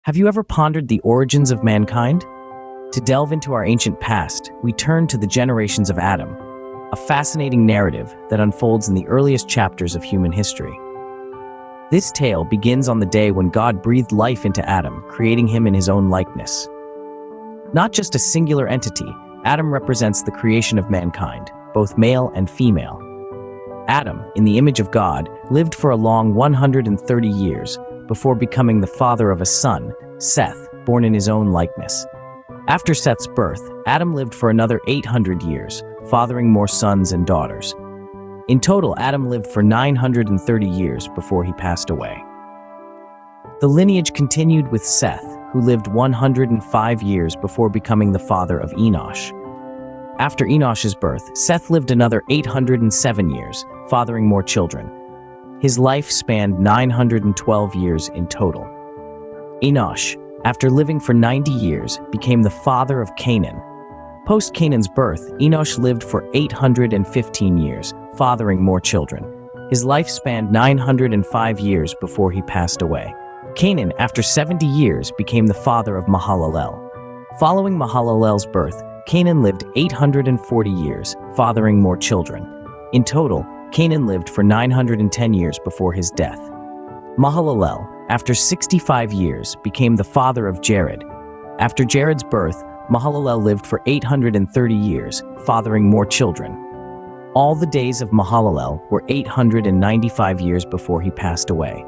Have you ever pondered the origins of mankind? To delve into our ancient past, we turn to the generations of Adam, a fascinating narrative that unfolds in the earliest chapters of human history. This tale begins on the day when God breathed life into Adam, creating him in his own likeness. Not just a singular entity, Adam represents the creation of mankind, both male and female. Adam, in the image of God, lived for a long 130 years before becoming the father of a son, Seth, born in his own likeness. After Seth's birth, Adam lived for another 800 years, fathering more sons and daughters. In total, Adam lived for 930 years before he passed away. The lineage continued with Seth, who lived 105 years before becoming the father of Enosh. After Enosh's birth, Seth lived another 807 years, fathering more children. His life spanned 912 years in total. Enosh, after living for 90 years, became the father of Canaan. Post Canaan's birth, Enosh lived for 815 years, fathering more children. His life spanned 905 years before he passed away. Canaan, after 70 years, became the father of Mahalalel. Following Mahalalel's birth, Canaan lived 840 years, fathering more children. In total, Canaan lived for 910 years before his death. Mahalalel, after 65 years, became the father of Jared. After Jared's birth, Mahalalel lived for 830 years, fathering more children. All the days of Mahalalel were 895 years before he passed away.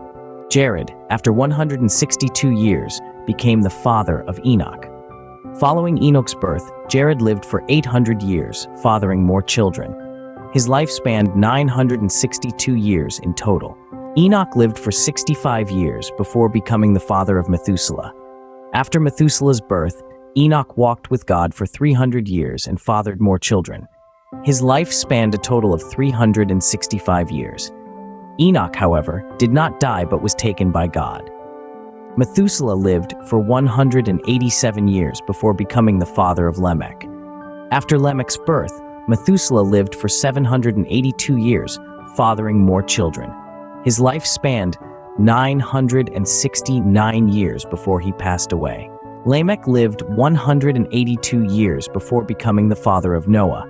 Jared, after 162 years, became the father of Enoch. Following Enoch's birth, Jared lived for 800 years, fathering more children. His life spanned 962 years in total. Enoch lived for 65 years before becoming the father of Methuselah. After Methuselah's birth, Enoch walked with God for 300 years and fathered more children. His life spanned a total of 365 years. Enoch, however, did not die but was taken by God. Methuselah lived for 187 years before becoming the father of Lamech. After Lamech's birth, Methuselah lived for 782 years, fathering more children. His life spanned 969 years before he passed away. Lamech lived 182 years before becoming the father of Noah.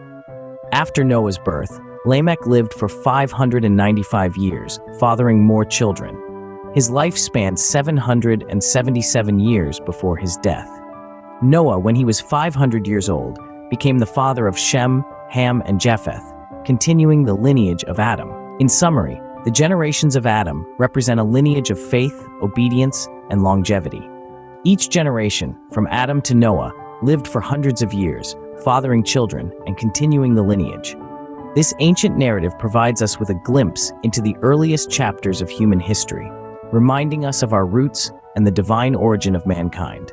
After Noah's birth, Lamech lived for 595 years, fathering more children. His life spanned 777 years before his death. Noah, when he was 500 years old, became the father of Shem, Ham, and Japheth, continuing the lineage of Adam. In summary, the generations of Adam represent a lineage of faith, obedience, and longevity. Each generation, from Adam to Noah, lived for hundreds of years, fathering children and continuing the lineage. This ancient narrative provides us with a glimpse into the earliest chapters of human history, reminding us of our roots and the divine origin of mankind.